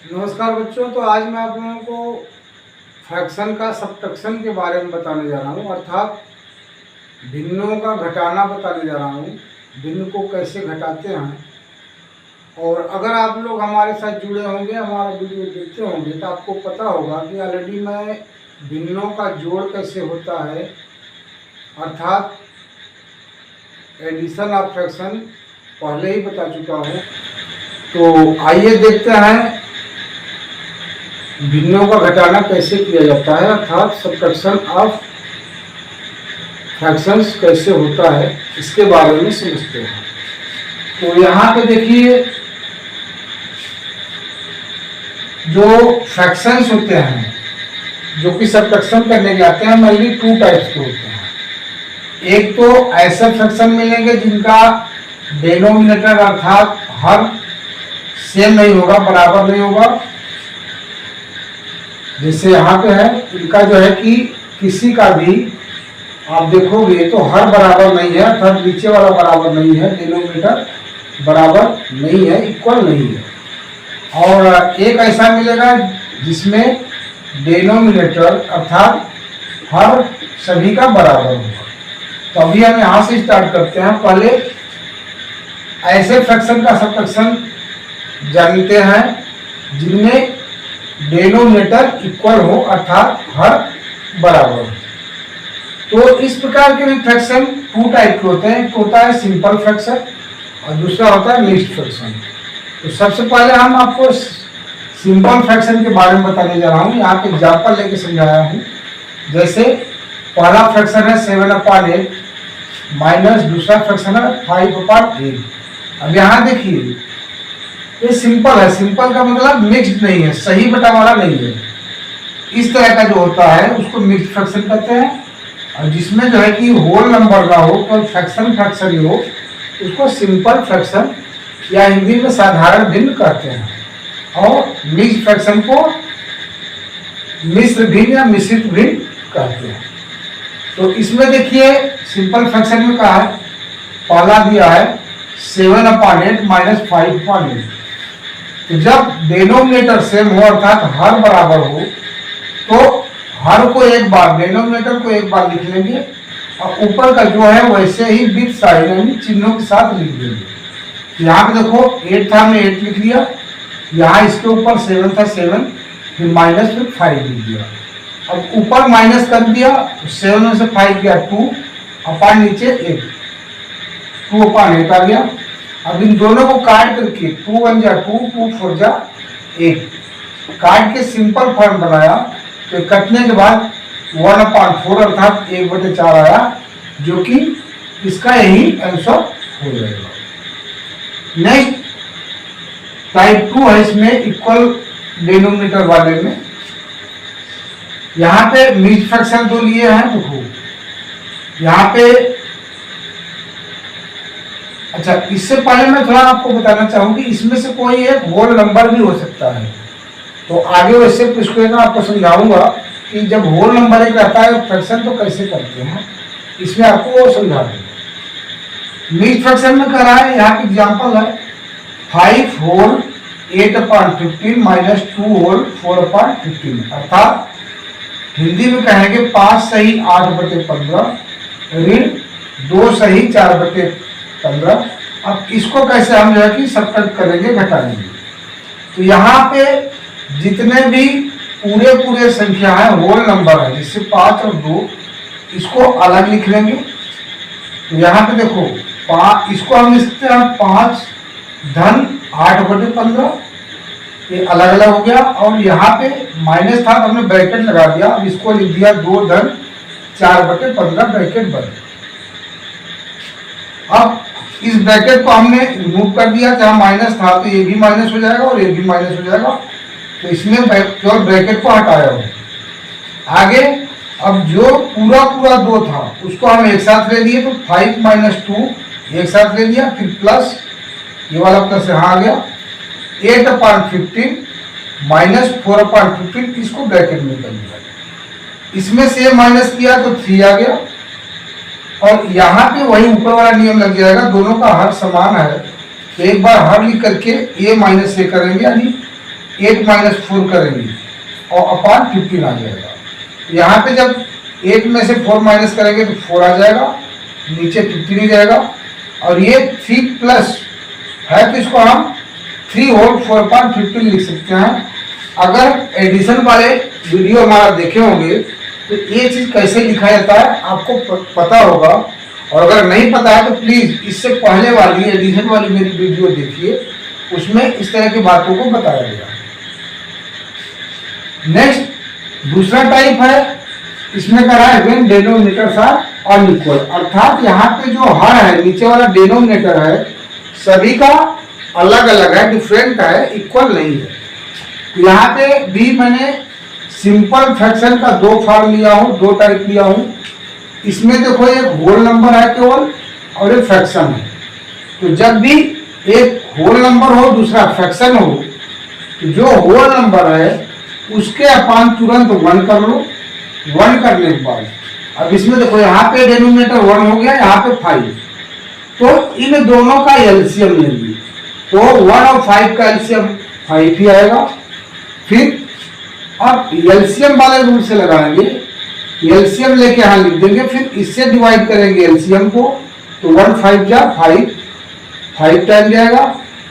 नमस्कार बच्चों। तो आज मैं आप लोगों को फ्रैक्शन का सबट्रैक्शन के बारे में बताने जा रहा हूँ, अर्थात भिन्नों का घटाना बताने जा रहा हूँ। भिन्न को कैसे घटाते हैं। और अगर आप लोग हमारे साथ जुड़े होंगे, हमारा वीडियो देखते होंगे, तो आपको पता होगा कि ऑलरेडी मैं भिन्नों का जोड़ कैसे होता है, अर्थात एडिशन ऑफ फ्रैक्शन पहले ही बता चुका हूँ। तो आइए देखते हैं भिन्नों का घटाना कैसे किया जाता है, अर्थात सबट्रैक्शन ऑफ फ्रैक्शंस कैसे होता है, इसके बारे में समझते हैं। तो यहाँ पे देखिए, जो फ्रैक्शंस होते हैं जो कि सबट्रैक्शन करने के आते हैं, मेनली टू टाइप्स के होते हैं। एक तो ऐसे फ्रैक्शन मिलेंगे जिनका डिनोमिनेटर अर्थात हर सेम नहीं होगा, बराबर नहीं होगा। जैसे यहाँ पे है, इनका जो है कि किसी का भी आप देखोगे तो हर बराबर नहीं है, अर्थात नीचे वाला बराबर नहीं है, डिनोमिनेटर बराबर नहीं है, इक्वल नहीं है। और एक ऐसा मिलेगा जिसमें डिनोमिनेटर अर्थात हर सभी का बराबर होगा। तो अभी हम यहाँ से स्टार्ट करते हैं। पहले ऐसे फ्रैक्शन का सबट्रैक्शन जानते हैं जिनमें डिनोमिनेटर इक्वल हो, अर्थात हर बराबर हो। तो इस प्रकार के भी फ्रैक्शन टू टाइप के होते हैं। एक होता है सिंपल फ्रैक्शन और दूसरा होता है मिक्स्ड फ्रैक्शन। तो सबसे पहले हम आपको सिंपल फ्रैक्शन के बारे में बताने जा रहा हूँ। यहाँ पे एग्जाम्पल लेके समझाया हूँ। जैसे पहला फ्रैक्शन है 7/8 माइनस दूसरा फ्रैक्शन है 5/8। अब यहाँ देखिए, ये सिंपल है। सिंपल का मतलब मिक्स्ड नहीं है, सही बटा वाला नहीं है। इस तरह का जो होता है उसको मिक्स्ड फ्रैक्शन कहते हैं। और जिसमें जो है कि होल नंबर ना हो, तो फ्रैक्शन ही हो, उसको सिंपल फ्रैक्शन या हिंदी में साधारण भिन्न कहते हैं। और मिक्स्ड फ्रैक्शन को मिश्र भिन्न या मिश्रित भिन्न कहते हैं। तो इसमें देखिए, सिंपल फ्रैक्शन में कहा है, पहला दिया है 7/8 माइनस 5/8। तो जब डिनोमिनेटर सेम हो, अर्थात हर बराबर हो, तो हर को एक बार, डिनोमिनेटर को एक बार लिख लेंगे और ऊपर का जो है वैसे ही विद साइन यानी चिन्हों के साथ लिख देंगे। यहाँ पे देखो 8 था, हमने 8 लिख लिया। यहाँ इसके ऊपर 7 था, 7, फिर माइनस, फिर 5 लिख दिया। अब ऊपर माइनस कर दिया तो 7 में से 5 गया 2, अपान नीचे 8, 2/8 आ गया। अब इन दोनों को काट करके 2 1 जा 2, 2 4 जा 8 काट के सिंपल फॉर्म बनाया। तो कटने के बाद 1/4 अर्थात 1/4 आया, जो कि इसका यही आंसर हो जाएगा। नेक्स्ट टाइप 2 है, इसमें इक्वल डिनोमिनेटर वाले में। यहाँ पे मिक्स्ड फ्रैक्शन दो लिए हैं। देखो यहाँ पे, अच्छा इससे पहले मैं थोड़ा आपको बताना चाहूंगी, इसमें से कोई एक होल नंबर भी हो सकता है। तो आगे वैसे इसको आपको समझाऊंगा कि जब होल नंबर एक रहता है फ्रैक्शन तो कैसे करते हैं, इसमें आपको वो समझा दूंगा। मिक्स्ड फ्रैक्शन में कह रहा है, यहाँ की एग्जाम्पल है 5 होल 8/15 माइनस 2 होल 4/15। अर्थात हिंदी में कहेंगे 5 सही 8/15 ऋण 2 सही 4/15। अब इसको कैसे हम जो है कि सबट्रैक्ट करेंगे, घटाएंगे। तो यहाँ पे जितने भी पूरे संख्या है, होल नंबर है, जिससे 5 और 2, इसको अलग लिख लेंगे। तो यहाँ पे देखो 5, इसको हम लिख सकते हैं 5 धन 8/15, ये अलग अलग हो गया। और यहाँ पे माइनस था तो हमने ब्रैकेट लगा दिया। अब इसको लिख दिया 2 धन 4/15 ब्रैकेट बंद। अब इस ब्रैकेट को हमने रिमूव कर दिया, जहाँ माइनस था तो ये भी माइनस हो जाएगा और ये भी माइनस हो जाएगा। तो इसमें केवल ब्रैकेट को हटाया हो। आगे अब जो पूरा 2 था उसको हम एक साथ ले लिए, तो 5 माइनस 2 एक साथ ले लिया, फिर प्लस ये वाला प्लस यहाँ आ गया 8/15 माइनस 4/15, इसको ब्रैकेट में कर दिया। इसमें से माइनस किया तो 3 आ गया। और यहाँ पे वही ऊपर वाला नियम लग जाएगा, दोनों का हर समान है। तो एक बार हर लिख करके a माइनस ए करेंगे, यानी 8 माइनस 4 करेंगे और अपॉन 15 आ जाएगा। यहाँ पे जब 8 में से 4 माइनस करेंगे तो 4 आ जाएगा, नीचे 15 ही जाएगा। और ये 3 प्लस है तो इसको हम 3 होल 4/15 लिख सकते हैं। अगर एडिशन वाले वीडियो हमारा देखे होंगे तो ये चीज़ कैसे लिखा जाता है आपको पता होगा, और अगर नहीं पता है तो प्लीज़ इससे पहले वाली एडिशन वाली मेरी वीडियो देखिए, उसमें इस तरह की बातों को बताया गया। नेक्स्ट दूसरा टाइप है, इसमें कह रहा है व्हेन डिनोमिनेटर्स आर अनइक्वल, अर्थात यहाँ पे जो हर है नीचे वाला डिनोमिनेटर है सभी का अलग अलग है, डिफरेंट है, इक्वल नहीं है। तो यहाँ पे भी मैंने सिंपल फ्रैक्शन का 2 फॉर्म लिया हूँ, 2 टाइप लिया हूँ। इसमें देखो एक होल नंबर है केवल और एक फ्रैक्शन है। तो जब भी एक होल नंबर हो दूसरा फ्रैक्शन हो तो जो होल नंबर है उसके अपान तुरंत 1 कर लो। 1 करने के बाद अब इसमें देखो यहाँ पे डिनोमिनेटर 1 हो गया, यहाँ पे 5, तो इन दोनों का एलसीएम लेंगे तो 1 और 5 का एलसीएम 5 ही आएगा। फिर अब एलसीएम वाले रूल से लगाएंगे, एलसीएम लेके यहाँ लिख देंगे, फिर इससे डिवाइड करेंगे एलसीएम को तो 1 5 जा 5 टाइम जाएगा।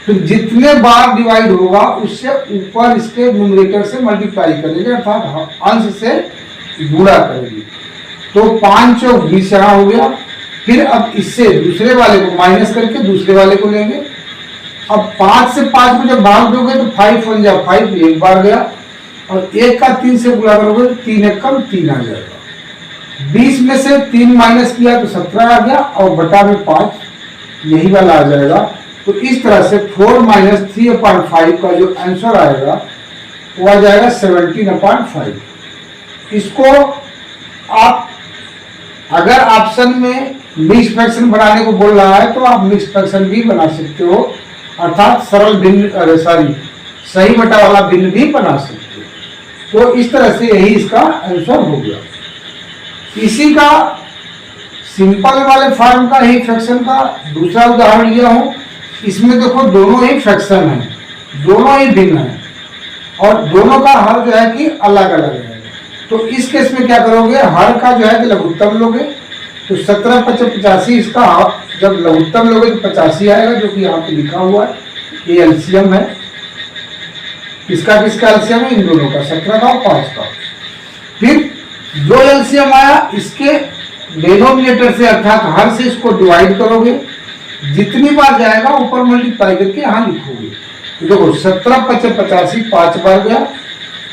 फिर जितने बार डिवाइड होगा उससे ऊपर इसके न्यूमरेटर से मल्टीप्लाई करेंगे, अर्थात अंश से गुणा करेंगे। तो 5 चौक 20 यहाँ हो गया। फिर अब इससे दूसरे वाले को माइनस करके दूसरे वाले को लेंगे। अब 5 से 5 को जब भाग दोगे तो 5 1 जा 5 एक बार गया, और 1 का 3 से गुणा करोगे तो 3 1 कम 3 आ जाएगा। 20 में से 3 माइनस किया तो 17 आ गया, और बटा में 5 यही वाला आ जाएगा। तो इस तरह से 4 माइनस 3/5 का जो आंसर आएगा वो आ जाएगा 17/5। इसको आप अगर ऑप्शन में मिक्स फ्रैक्शन बनाने को बोल रहा है तो आप मिक्स फ्रैक्शन भी बना सकते हो, अर्थात सरल भिन्न सही बटा वाला भिन्न भी बना सकते हो। तो इस तरह से यही इसका आंसर हो गया। इसी का सिंपल वाले फॉर्म का ही फ्रैक्शन का दूसरा उदाहरण लिया हूं। इसमें देखो दोनों ही फ्रैक्शन है, दोनों ही भिन्न है, और दोनों का हर जो है कि अलग अलग है। तो इस केस में क्या करोगे, हर का जो है कि लघुत्तम लोगे तो 17 × 85 इसका जब लघुत्तम लोगे तो 85 आएगा, जो कि यहाँ पे लिखा हुआ है। ये एलसीएम है, किसका किसका एलसीएम है, इन दोनों का, 17 का और 5 का। फिर जो एलसीएम आया इसके डिनोमिनेटर से अर्थात हर से इसको डिवाइड करोगे, जितनी बार जाएगा ऊपर मल्टीप्लाई करके यहाँ लिखोगे। तो देखो 17 × 85 5 बार गया,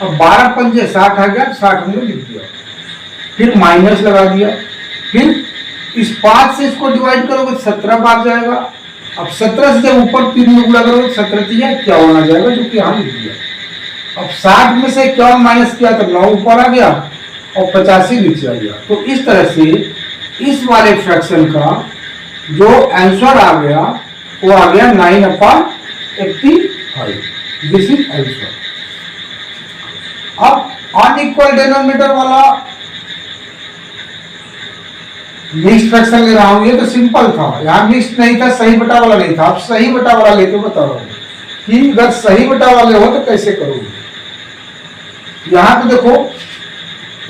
अब 12 × 5 60 आ गया, 60 हमने लिख दिया। फिर माइनस लगा दिया, फिर इस 5 से इसको डिवाइड करोगे 17 बार जाएगा। अब 17 से जब ऊपर 3 में गुणा करोगे 17 3 51 आ जाएगा, जो कि यहाँ लिख दिया। अब 60 में से 51 माइनस किया तो 9 ऊपर आ गया और 85 नीचे आ गया। तो इस तरह से इस वाले फ्रैक्शन का जो आंसर आ गया वो आ गया 9/85। This is answer. अब अनइक्वल डिनोमिनेटर वाला मिक्स्ड फ्रैक्शन ले रहा हूं, ये तो सिंपल था, यहाँ मिक्स्ड नहीं था, सही बटा वाला नहीं था। आप सही बटा वाला लेके बता रहा हूं कि अगर सही बटा वाले हो तो कैसे करोगे। यहाँ पे देखो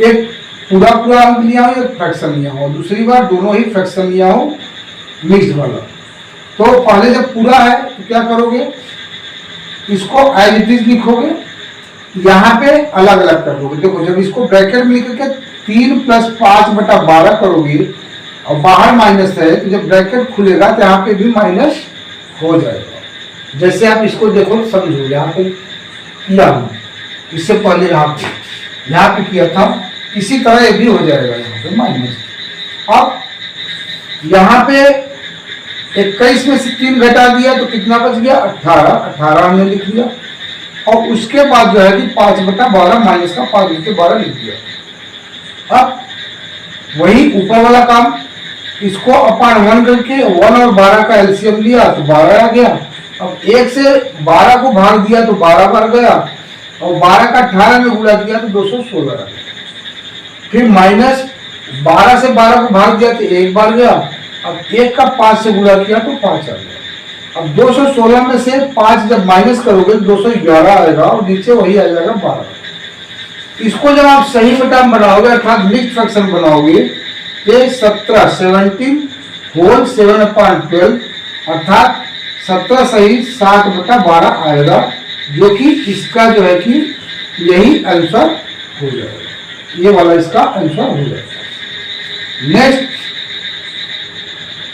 एक पूरा अंक लिया हूं, एक फ्रैक्शन लिया हूं, दूसरी बार दोनों ही फ्रैक्शन लिया हूं मिक्स्ड वाला। तो पहले जब पूरा है तो क्या करोगे, इसको एज इट इज लिखोगे, यहाँ पे अलग अलग कर दोगे। देखो जब इसको ब्रैकेट में लिख के 3 + 5/12 करोगे और बाहर माइनस है तो जब ब्रैकेट खुलेगा तो यहाँ पे भी माइनस हो जाएगा। जैसे आप इसको देखो समझो, यहाँ पे किया हूँ, इससे पहले यहाँ पे किया था, इसी तरह ये भी हो जाएगा यहाँ पे माइनस। अब यहाँ पे 21 में से 3 घटा दिया तो कितना बच गया, 18 हमने लिख लिया। और उसके बाद जो है कि 5/12 माइनस का 5/12 लिख दिया। अब वही ऊपर वाला काम, इसको अपान 1 करके 1 और 12 का एलसीएम लिया तो 12 आ गया। अब 1 से 12 को भाग दिया तो 12 बार गया, और 12 का 18 में गुणा किया तो 216 आ गया। फिर माइनस 12 से 12 को भाग दिया तो 1 बार गया, अब 1 का 5 से गुणा किया तो 5 आ गया। अब 216 में से 5 जब माइनस करोगे तो 211 आएगा और नीचे वही आ जाएगा 12। इसको जब आप सही में टर्म बनाओगे अर्थात मिक्स्ड फ्रैक्शन बनाओगे ये 17 होल 7/12 अर्थात 17 सही 60/12 आएगा, जो कि इसका जो है कि यही आंसर हो जाएगा, ये वाला इसका आंसर हो जाएगा। नेक्स्ट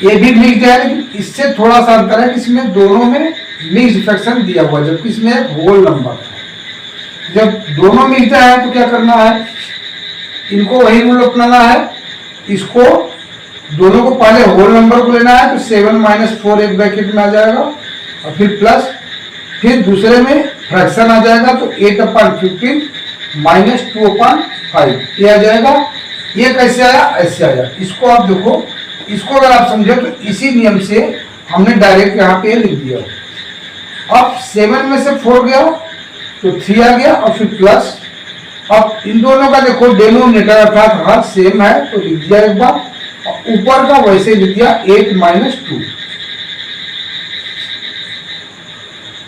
ये भी मिक्स है लेकिन इससे थोड़ा सा अंतर है कि इसमें दोनों में मिक्स फ्रैक्शन दिया हुआ है जबकि इसमें एक होल नंबर है। जब दोनों मिक्स है तो क्या करना है, इनको वही रूल अपनाना है, इसको दोनों को पहले होल नंबर को लेना है तो 7 - 4 एक ब्रैकेट में आ जाएगा और फिर प्लस, फिर दूसरे में फ्रैक्शन आ जाएगा तो 8/15 - 2/5 ये आ जाएगा। ये कैसे आया, ऐसे आया। इसको आप देखो, इसको अगर आप समझो तो इसी नियम से हमने डायरेक्ट यहाँ पे लिख दिया। अब 7 में से 4 गया तो 3 आ गया और फिर प्लस। अब इन दोनों का देखो डिनोमिनेटर अर्थात हाथ सेम है तो लिख दिया एक बार, और ऊपर का वैसे लिख दिया 8 - 2।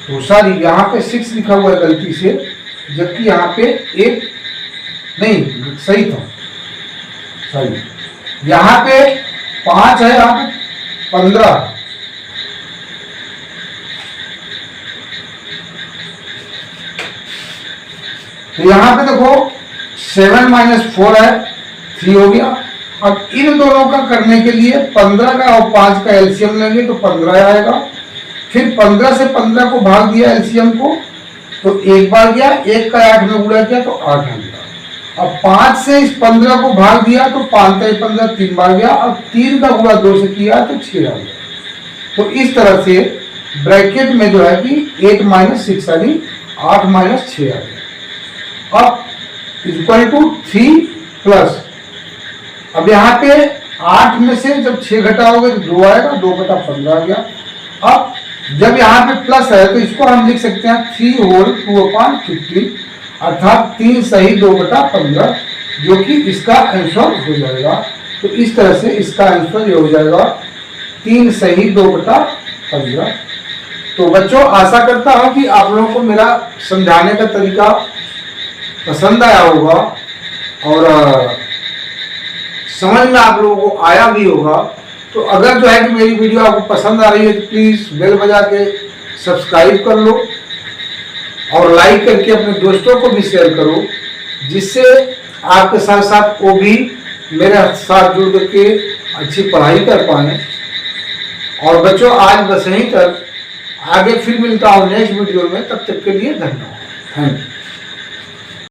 तो सॉरी यहाँ पे 6 लिखा हुआ है गलती से, जबकि यहाँ पे 8 नहीं सही था, सही यहाँ पे 5 है, यहाँ पे 15। तो यहाँ पे देखो 7 - 4 है, 3 हो गया। अब इन दोनों का करने के लिए 15 का और 5 का एलसीएम लेंगे तो 15 आएगा। फिर 15 से 15 को भाग दिया एलसीएम को तो एक बार गया, 1 का 8 में गुणा किया तो 8 आ गया। अब 5 से इस 15 को भाग दिया तो 5 × 15 3 बार गया, अब 3 का गुणा 2 से किया तो 6 आ गया। तो इस तरह से ब्रैकेट में जो है कि 8 - 6 यानी 8 - 6 आ गया। अब इक्वल टू 3 प्लस, अब यहाँ पे 8 में से जब 6 घटाओगे तो 2 आएगा, 2/15 आ गया। अब जब यहाँ पे प्लस है तो इसको हम लिख सकते हैं 3 होल 2/15 अर्थात 3 सही 2/15, जो कि इसका आंसर हो जाएगा। तो इस तरह से इसका आंसर ये हो जाएगा 3 सही 2/15। तो बच्चों आशा करता हूं कि आप लोगों को मेरा समझाने का तरीका पसंद आया होगा और समझ में आप लोगों को आया भी होगा। तो अगर जो है कि मेरी वीडियो आपको पसंद आ रही है तो प्लीज़ बेल बजा के सब्सक्राइब कर लो और लाइक करके अपने दोस्तों को भी शेयर करो, जिससे आपके साथ साथ वो भी मेरे साथ जुड़ करके अच्छी पढ़ाई कर पाए। और बच्चों आज बस यहीं तक, आगे फिर मिलता हूँ नेक्स्ट वीडियो में, तब तक के लिए धन्यवाद। Thank you.